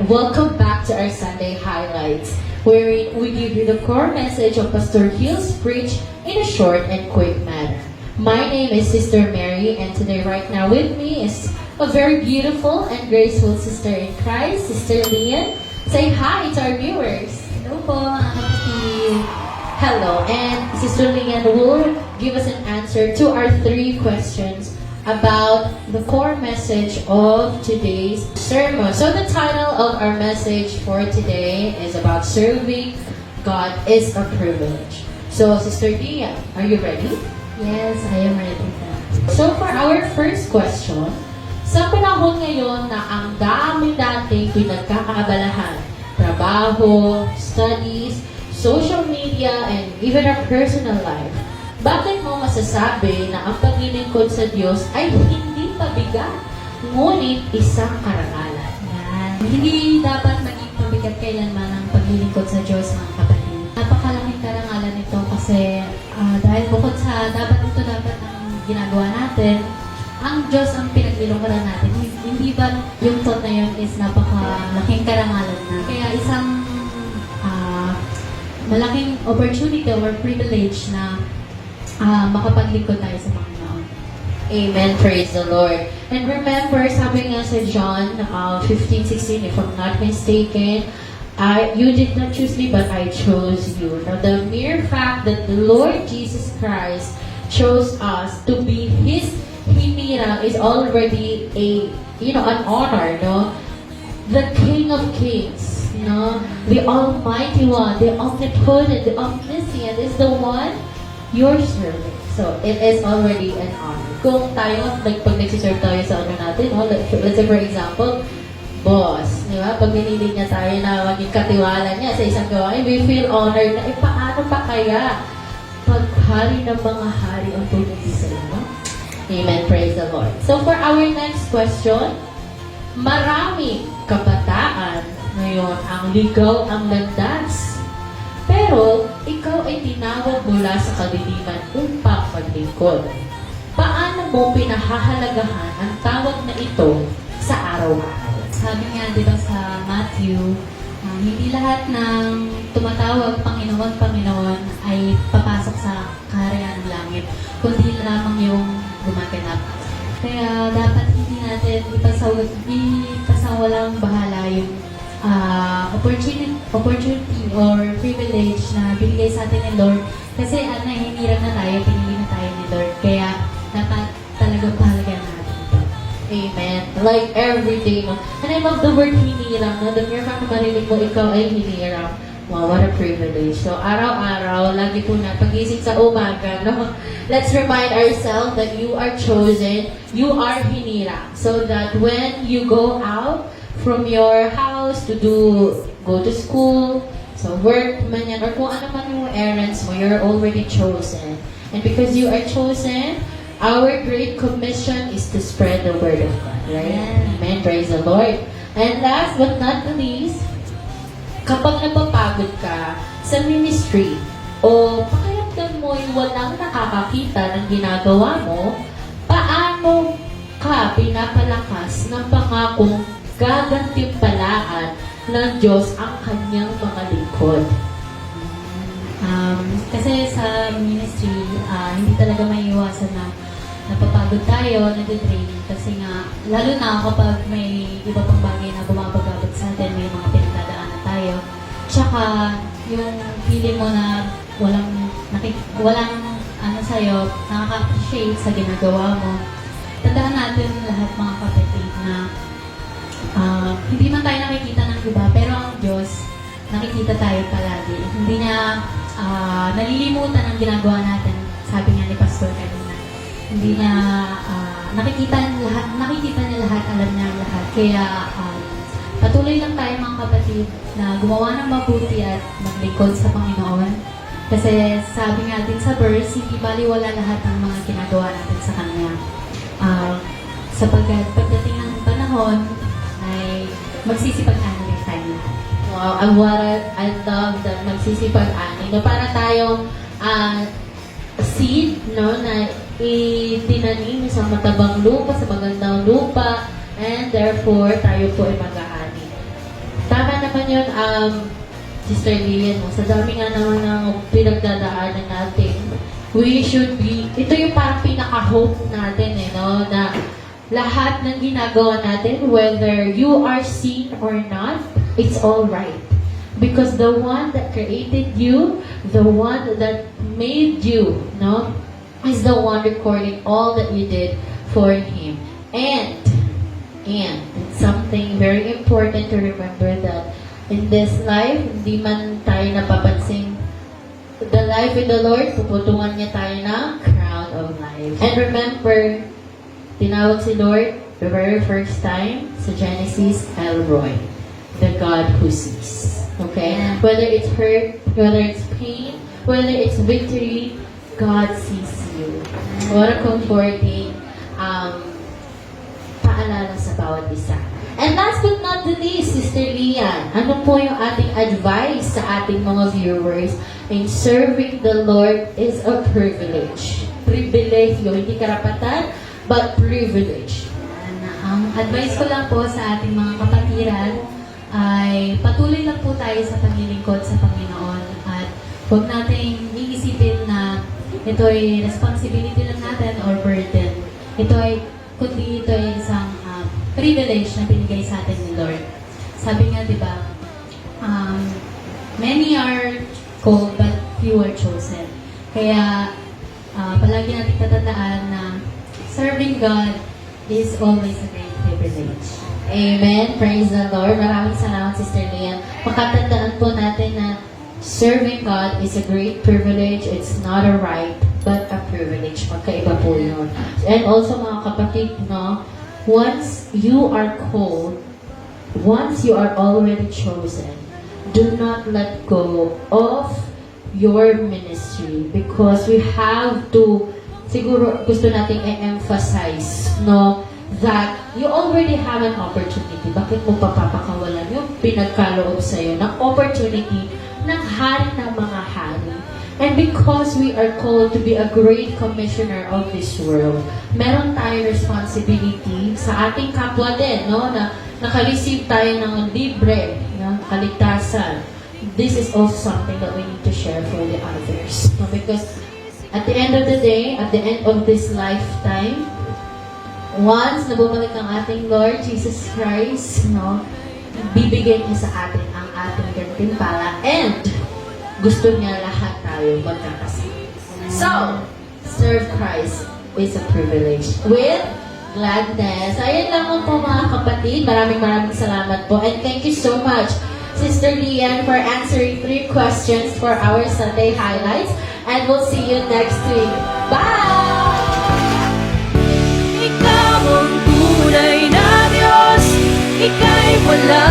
welcome back to our Sunday highlights, where we give you the core message of Pastor Hill's preach in a short and quick manner. My name is Sister Mary, and today right now with me is a very beautiful and graceful sister in Christ, Sister Lian. Say hi to our viewers. Hello po, mga kapatid. Hello, and Sister Lian will give us an answer to our 3 questions about the core message of today's sermon. So the title of our message for today is about serving God is a privilege. So Sister Dia, are you ready? Yes, I am ready na. So for our first question, sa panahon ngayon na ang dami dating pinagkakaabalahan, trabaho, studies, social media, and even our personal life, bakit mo masasabi na ang paglilingkod sa Diyos ay hindi pabigat, ngunit isang karangalan? Yan. Hindi dapat maging pabigat kailanman ang paglilingkod sa Diyos, mga kapatid. Napakalaking karangalan nito kasi dahil bukod sa dapat ang ginagawa natin, ang Diyos ang pinaglilingkuran natin. Hindi ba yung thought na yun is napakalaking karangalan na? Kaya isang malaking opportunity or privilege na makapaglingkod tayo sa Panginoon. Amen. Praise the Lord. And remember, sabi nga sa John 15:16, if I'm not mistaken, you did not choose me, but I chose you. Now, the mere fact that the Lord Jesus Christ chose us to be His hinirang is already an honor, no? The King of Kings, the Almighty One, the Omnipotent, the Omniscient is the one you're serving. So, it is already an honor. Kung tayo, pag nagsiserve tayo sa natin, let's say for example, boss, di ba? Pag binili niya tayo na maging katiwala niya sa isang gawain, we feel honored na, paano pa kaya pag hari ng mga hari ang tumuti sa inyo? Amen. Praise the Lord. So, for our next question, maraming kabataan ngayon ang ligaw ang landas. Pero, ikaw ay tinawag mula sa kadiliman upang maglingkod. Paano mo pinahahalagahan ang tawag na ito sa araw-araw? Sabi nga, di ba sa Matthew, hindi lahat ng tumatawag Panginoon, Panginoon ay papasok sa kaharian ng langit, kundi lamang yung gumaganap. Kaya dapat hindi natin ipasawalang bahala yung opportunity or privilege na binigay sa atin ni Lord. Kasi nahinirang na tayo, pinili na tayo ni Lord. Kaya dapat talagang pahalagan natin ito. Amen. Like every day, no? And I love the word hinirang, no? The mere fact na marinig mo, ikaw ay hinirang. Wow, what a privilege. So, araw-araw, lagi po na, pagising sa umaga, no? Let's remind ourselves that you are chosen, you are hinirang. So that when you go out from your house to go to school, so work man yan, or kung ano man yung errands mo, you're already chosen. And because you are chosen, our great commission is to spread the word of God, right? Yeah. Amen. Praise the Lord. And last but not the least, kapag napapagod ka sa ministry, o pakiramdam mo yung walang nakakakita ng ginagawa mo, paano ka pinapalakas ng pangakong gagantimpalaan ng Diyos ang kanyang mga lingkod? Kasi sa ministry, hindi talaga may iwasan na napapagod tayo, nadidrain. Kasi nga, lalo na kapag may iba pang bagay na bumabagabag sa atin, may mga pinagdadaanan tayo. Tsaka, yung feeling mo na walang sa'yo, nakaka-appreciate sa ginagawa mo. Tandaan natin lahat mga kapatid na hindi man tayo nakikita ng iba, pero ang Diyos, nakikita tayo palagi. Hindi niya nalilimutan ang ginagawa natin. Sabi nga ni Pastor kanina. Hindi niya nakikita niya lahat, alam niya lahat. Kaya patuloy lang tayo mga kapatid na gumawa ng mabuti at maglingkod sa Panginoon. Kasi sabi nga din sa verse, hindi baliwala lahat ng mga ginagawa natin sa Kanya. Sapagkat pagdating ng panahon, ay magsisipag-ani rin tayo lahat. Wow, I love that magsisipag-ani. No, para tayong seed, no, na itinanim sa matabang lupa, sa magandang lupa, and therefore, tayo po ay mag-aani. naman yun, Sister Lilian, no? Sa dami nga naman ng pinagdadaanan natin, we should be, ito yung parang pinaka-hope natin, no? Na lahat ng ginagawa natin, whether you are seen or not, it's all right. Because the one that created you, the one that made you, no, is the one recording all that you did for Him. And it's something very important to remember that in this life, hindi man tayo napapansin the life with the Lord, puputungan niya tayo ng crown of life. And remember, tinawag si Lord the very first time sa Genesis, El Roy, the God who sees. Okay? Whether it's hurt, whether it's pain, whether it's victory, God sees you. What a comforting paalala sa bawat isa. And last but not the least, Sister Lian, ano po yung ating advice sa ating mga viewers in serving the Lord is a privilege. Privilegyo, hindi karapatan, but privilege. Ang advice ko lang po sa ating mga kapatiran ay patuloy lang po tayo sa paglilingkod sa Panginoon at huwag nating iisipin na ito ay responsibility lang natin or burden. Kundi ito ay isang privilege na binigay sa atin ni Lord. Sabi nga, di ba, many are called but few are chosen. Kaya, palagi natin tatandaan na serving God is always a great privilege. Amen. Praise the Lord. Maraming salamat, Sister Lian. Makatandaan po natin na serving God is a great privilege. It's not a right, but a privilege. Magkaiba po yun. And also, mga kapatid, no, once you are called, once you are already chosen, do not let go of your ministry because we have to, siguro gusto nating i-emphasize, no, that you already have an opportunity. Bakit mo papapakawalan yung pinagkaloob sa'yo ng opportunity ng hari ng mga hari? And because we are called to be a great commissioner of this world, meron tayong responsibility sa ating kapwa din, no? Na nakareceive tayo ng libre, no? Kaligtasan. This is also something that we need to share for the others. No? Because at the end of the day, at the end of this lifetime, once na bumalik ang ating Lord Jesus Christ, no? Bibigyan niya sa atin ang ating gantimpala and gusto niya lahat tayo magkakasama. So, serve Christ is a privilege with gladness. Ayun lang po mga kapatid. Maraming salamat po. And thank you so much, Sister Lian, for answering 3 questions for our Sunday highlights. And we'll see you next week. Bye! Ikaw ang tunay na Diyos, ika'y wala